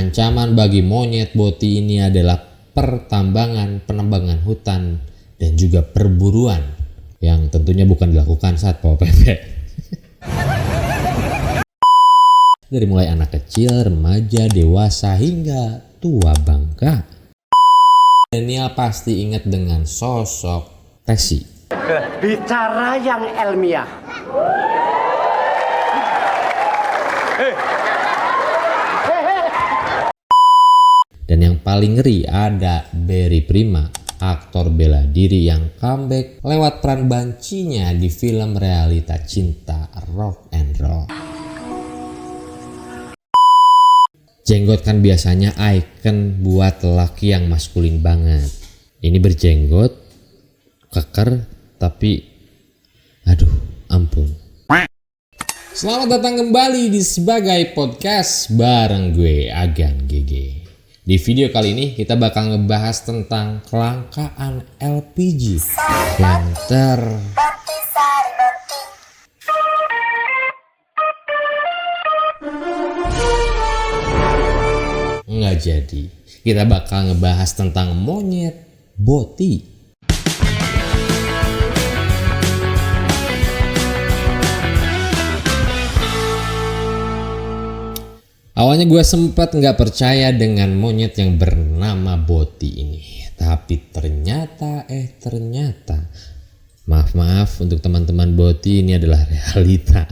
Ancaman bagi monyet boti ini adalah pertambangan, penebangan hutan, dan juga perburuan yang tentunya bukan dilakukan saat Satpol PP. Dari mulai anak kecil, remaja, dewasa, hingga tua bangka. Milenial pasti ingat dengan sosok Tesi. Bicara yang ilmiah. Dan yang paling ngeri ada Barry Prima, aktor bela diri yang comeback lewat peran bancinya di film realita cinta Rock and Roll. Jenggot kan biasanya icon buat lelaki yang maskulin banget. Ini berjenggot, keker, tapi aduh ampun. Selamat datang kembali di Sebagai Podcast bareng gue Agan GG. Di video kali ini kita bakal ngebahas tentang kelangkaan LPG yang nggak jadi. Kita bakal ngebahas tentang monyet boti. Awalnya gue sempat nggak percaya dengan monyet yang bernama boti ini, tapi ternyata maaf untuk teman-teman boti, ini adalah realita.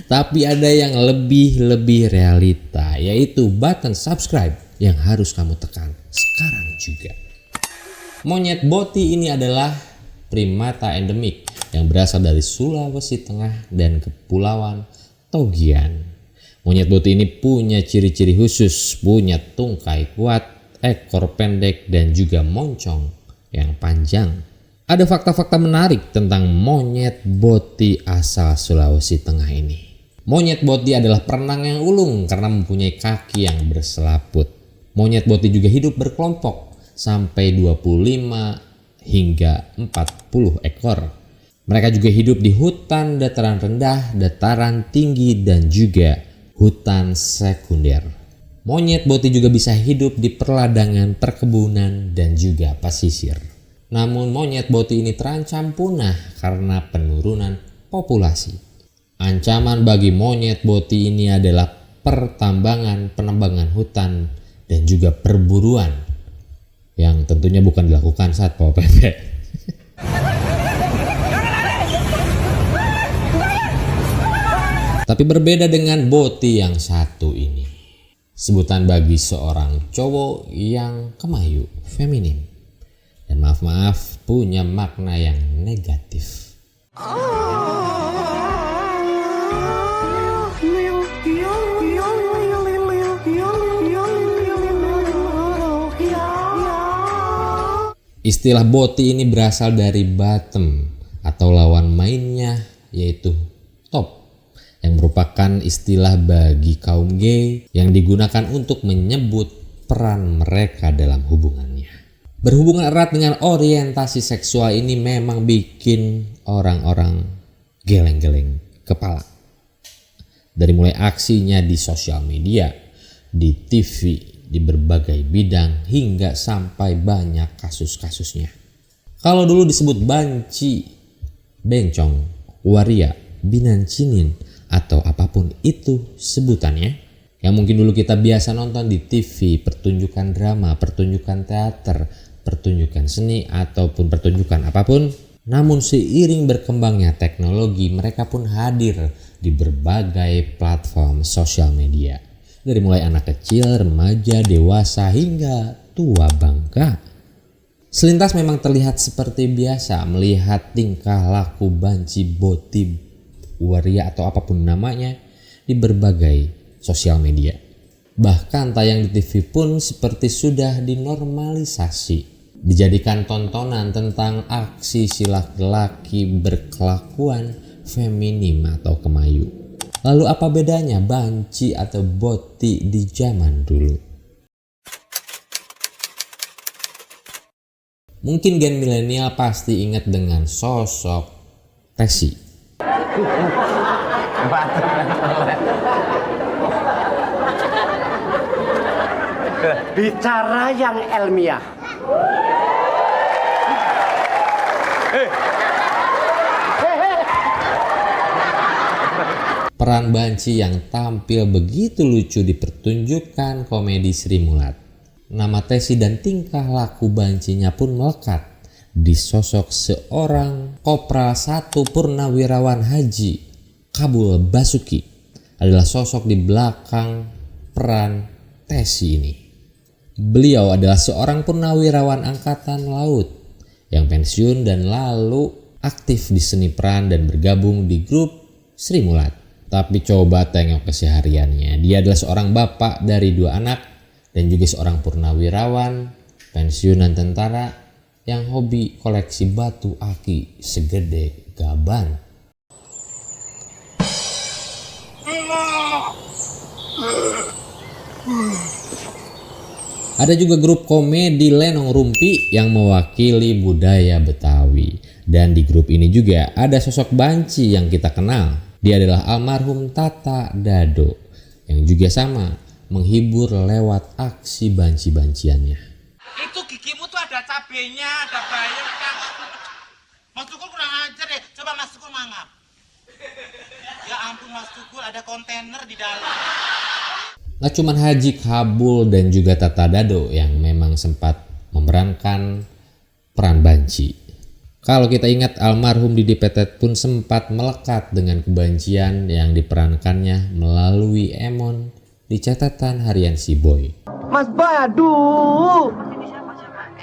Tapi ada yang lebih realita, yaitu button subscribe yang harus kamu tekan sekarang juga. Monyet boti ini adalah primata endemik yang berasal dari Sulawesi Tengah dan Kepulauan Togian. Monyet boti ini punya ciri-ciri khusus, punya tungkai kuat, ekor pendek, dan juga moncong yang panjang. Ada fakta-fakta menarik tentang monyet boti asal Sulawesi Tengah ini. Monyet boti adalah perenang yang ulung karena mempunyai kaki yang berselaput. Monyet boti juga hidup berkelompok sampai 25 hingga 40 ekor. Mereka juga hidup di hutan dataran rendah, dataran tinggi, dan juga hutan sekunder. Monyet boti juga bisa hidup di perladangan, perkebunan, dan juga pesisir. Namun monyet boti ini terancam punah karena penurunan populasi. Ancaman bagi monyet boti ini adalah pertambangan, penebangan hutan, dan juga perburuan yang tentunya bukan dilakukan saat Satpol PP. Tapi berbeda dengan boti yang satu ini. Sebutan bagi seorang cowok yang kemayu, feminim. Dan maaf punya makna yang negatif. Istilah boti ini berasal dari bottom atau lawan mainnya, yaitu top, yang merupakan istilah bagi kaum gay yang digunakan untuk menyebut peran mereka dalam hubungannya. Berhubungan erat dengan orientasi seksual ini memang bikin orang-orang geleng-geleng kepala. Dari mulai aksinya di sosial media, di TV, di berbagai bidang, hingga sampai banyak kasus-kasusnya. Kalau dulu disebut banci, bencong, waria, binancinin, atau apapun itu sebutannya, yang mungkin dulu kita biasa nonton di TV, pertunjukan drama, pertunjukan teater, pertunjukan seni, ataupun pertunjukan apapun. Namun seiring berkembangnya teknologi, mereka pun hadir di berbagai platform sosial media. Dari mulai anak kecil, remaja, dewasa, hingga tua bangka. Selintas memang terlihat seperti biasa melihat tingkah laku banci, boti, waria, atau apapun namanya di berbagai sosial media. Bahkan tayang di TV pun seperti sudah dinormalisasi. Dijadikan tontonan tentang aksi si laki-laki berkelakuan feminim atau kemayu. Lalu apa bedanya banci atau boti di zaman dulu? Mungkin gen milenial pasti ingat dengan sosok Tesi. Bicara yang ilmiah. Peran Banci yang tampil begitu lucu dipertunjukkan komedi Sri Mulat. Nama Tesi dan tingkah laku Bancinya pun melekat di sosok seorang Kopral 1 Purnawirawan Haji Kabul Basuki. Adalah sosok di belakang peran Tesi ini. Beliau adalah seorang purnawirawan angkatan laut yang pensiun dan lalu aktif di seni peran dan bergabung di grup Sri Mulat. Tapi coba tengok kesehariannya. Dia adalah seorang bapak dari 2 anak dan juga seorang purnawirawan pensiunan tentara yang hobi koleksi batu aki segede gaban. Ada juga grup komedi Lenong Rumpi yang mewakili budaya Betawi. Dan di grup ini juga ada sosok Banci yang kita kenal. Dia adalah almarhum Tata Dado yang juga sama menghibur lewat aksi banci-banciannya. Itu gigimu tuh ada cabenya, ada bayam kan. Mas Tukul kurang ajar deh, coba Mas Tukul mangap. Ya ampun Mas Tukul, ada kontainer di dalam. Nggak cuma Haji Kabul dan juga Tata Dado yang memang sempat memerankan peran Banci. Kalau kita ingat, almarhum Didi Petet pun sempat melekat dengan kebancian yang diperankannya melalui Emon di catatan harian si Boy. Mas Boy, aduh.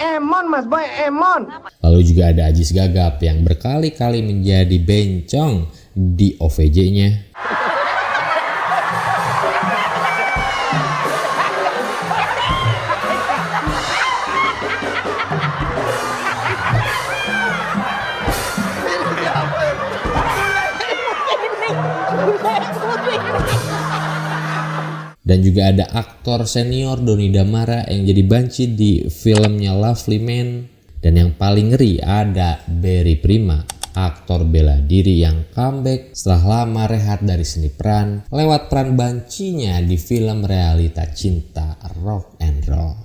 Emon, Mas Boy, Emon. Lalu juga ada Ajis Gagap yang berkali-kali menjadi bencong di OVJ-nya. Dan juga ada aktor senior Doni Damara yang jadi Banci di filmnya Lovely Man. Dan yang paling ngeri ada Berry Prima, aktor bela diri yang comeback setelah lama rehat dari seni peran lewat peran Bancinya di film realita cinta Rock and Roll.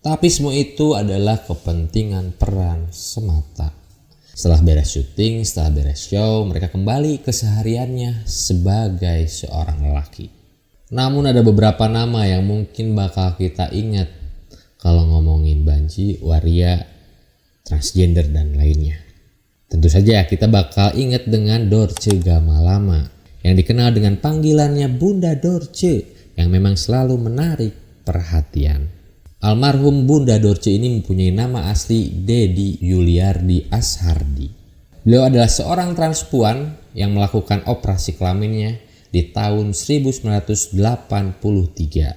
Tapi semua itu adalah kepentingan peran semata. Setelah beres syuting, setelah beres show, mereka kembali ke kesehariannya sebagai seorang lelaki. Namun ada beberapa nama yang mungkin bakal kita ingat kalau ngomongin Banci, waria, transgender, dan lainnya. Tentu saja kita bakal ingat dengan Dorce Gamalama yang dikenal dengan panggilannya Bunda Dorce yang memang selalu menarik perhatian. Almarhum Bunda Dorce ini mempunyai nama asli Dedi Yuliardi Ashardi. Beliau adalah seorang transpuan yang melakukan operasi kelaminnya di tahun 1983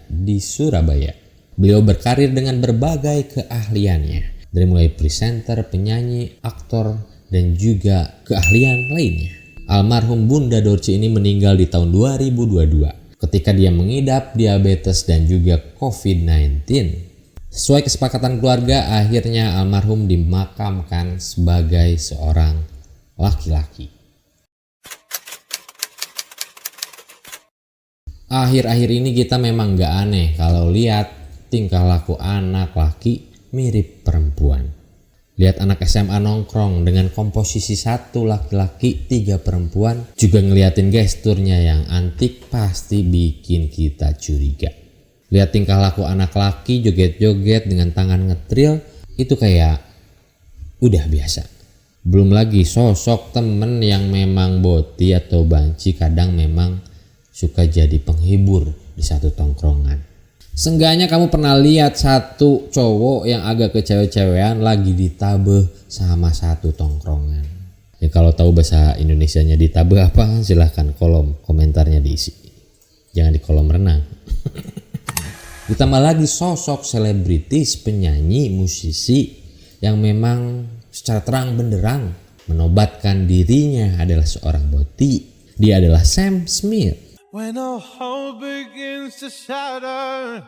di Surabaya. Beliau berkarir dengan berbagai keahliannya, dari mulai presenter, penyanyi, aktor, dan juga keahlian lainnya. Almarhum Bunda Dorce ini meninggal di tahun 2022 ketika dia mengidap diabetes dan juga COVID-19. Sesuai kesepakatan keluarga, akhirnya almarhum dimakamkan sebagai seorang laki-laki. Akhir-akhir ini kita memang gak aneh kalau lihat tingkah laku anak laki mirip perempuan. Lihat anak SMA nongkrong dengan komposisi 1 laki-laki 3 perempuan, juga ngeliatin gesturnya yang antik, pasti bikin kita curiga. Lihat tingkah laku anak laki joget-joget dengan tangan ngetril, itu kayak udah biasa. Belum lagi sosok temen yang memang boti atau banci kadang memang suka jadi penghibur di satu tongkrongan. Seenggaknya kamu pernah lihat satu cowok yang agak kecewe-cewean lagi ditabeh sama satu tongkrongan. Ya kalau tahu bahasa Indonesianya ditabeh apa, silahkan kolom komentarnya diisi. Jangan di kolom renang. Ditambah lagi sosok selebritis, penyanyi, musisi yang memang secara terang benderang menobatkan dirinya adalah seorang boti. Dia adalah Sam Smith. When a hope begins to shatter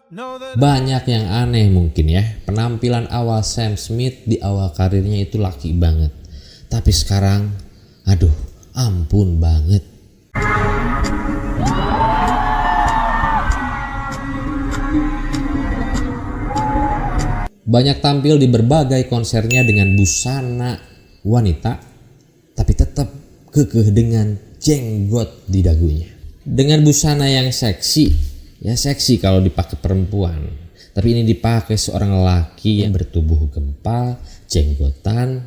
Banyak yang aneh mungkin ya. Penampilan awal Sam Smith di awal karirnya itu laki banget. Tapi sekarang, aduh, ampun banget. Banyak tampil di berbagai konsernya dengan busana wanita, tapi tetap kekeh dengan jenggot di dagunya. Dengan busana yang seksi, ya seksi kalau dipakai perempuan, tapi ini dipakai seorang laki yang bertubuh gempal, jenggotan,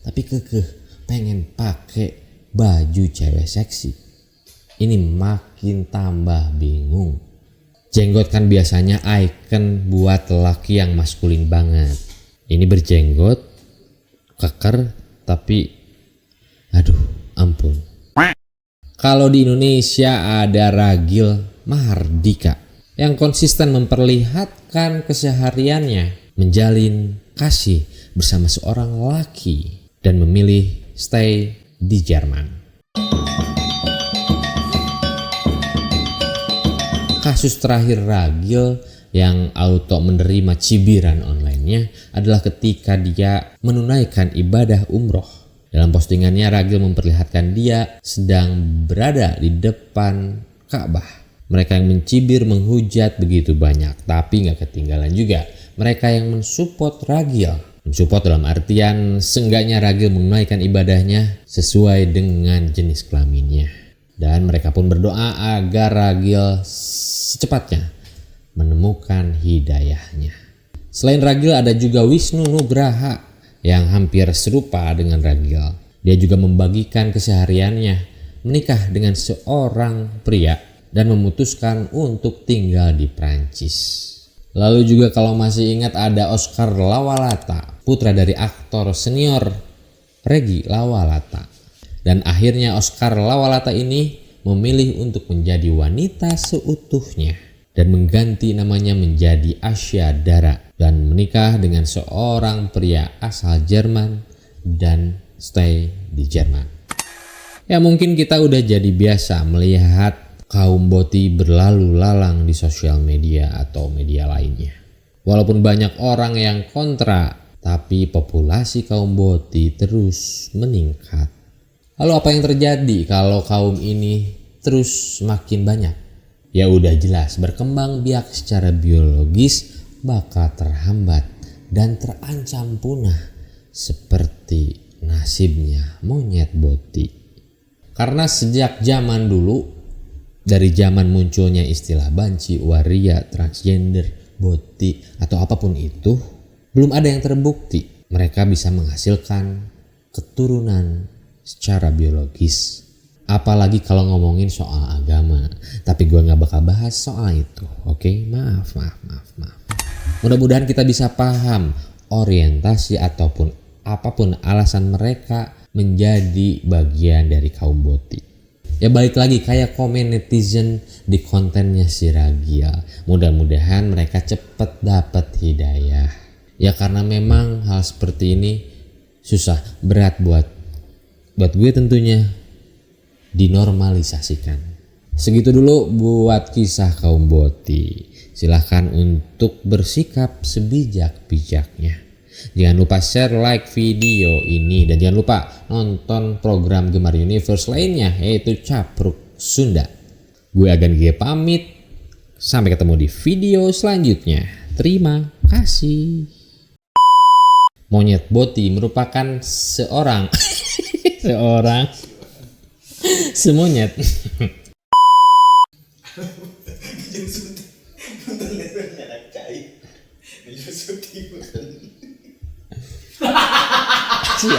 tapi kekeh pengen pakai baju cewek seksi. Ini makin tambah bingung. Jenggot kan biasanya icon buat laki yang maskulin banget. Ini berjenggot, keker, tapi aduh ampun. Kalau di Indonesia ada Ragil Mahardika yang konsisten memperlihatkan kesehariannya menjalin kasih bersama seorang laki dan memilih stay di Jerman. Kasus terakhir Ragil yang auto menerima cibiran online-nya adalah ketika dia menunaikan ibadah umroh. Dalam postingannya Ragil memperlihatkan dia sedang berada di depan Ka'bah. Mereka yang mencibir menghujat begitu banyak, tapi gak ketinggalan juga mereka yang mensupport Ragil. Mensupport dalam artian seenggaknya Ragil menunaikan ibadahnya sesuai dengan jenis kelaminnya. Dan mereka pun berdoa agar Ragil secepatnya menemukan hidayahnya. Selain Ragil ada juga Wisnu Nugraha yang hampir serupa dengan Ragil. Dia juga membagikan kesehariannya menikah dengan seorang pria dan memutuskan untuk tinggal di Prancis. Lalu juga kalau masih ingat ada Oscar Lawalata, putra dari aktor senior Regi Lawalata. Dan akhirnya Oscar Lawalata ini memilih untuk menjadi wanita seutuhnya dan mengganti namanya menjadi Asya Dara dan menikah dengan seorang pria asal Jerman dan stay di Jerman. Ya mungkin kita udah jadi biasa melihat kaum boti berlalu lalang di sosial media atau media lainnya. Walaupun banyak orang yang kontra, tapi populasi kaum boti terus meningkat. Lalu apa yang terjadi kalau kaum ini terus makin banyak? Ya udah jelas berkembang biak secara biologis bakal terhambat dan terancam punah seperti nasibnya monyet boti. Karena sejak zaman dulu, dari zaman munculnya istilah banci, waria, transgender, boti atau apapun itu, belum ada yang terbukti mereka bisa menghasilkan keturunan secara biologis. Apalagi kalau ngomongin soal agama. Tapi gue gak bakal bahas soal itu. Oke? Maaf. Mudah-mudahan kita bisa paham orientasi ataupun apapun alasan mereka menjadi bagian dari kaum boti. Ya balik lagi kayak komen netizen di kontennya si Ragil. Mudah-mudahan mereka cepet dapat hidayah. Ya karena memang hal seperti ini susah, berat buat gue tentunya dinormalisasikan. Segitu dulu buat kisah kaum boti. Silahkan untuk bersikap sebijak-bijaknya. Jangan lupa share, like video ini, dan jangan lupa nonton program Gemar Universe lainnya yaitu Capruk Sunda. Gue Agan G pamit. Sampai ketemu di video selanjutnya. Terima kasih. Monyet boti merupakan seorang semonyet. Si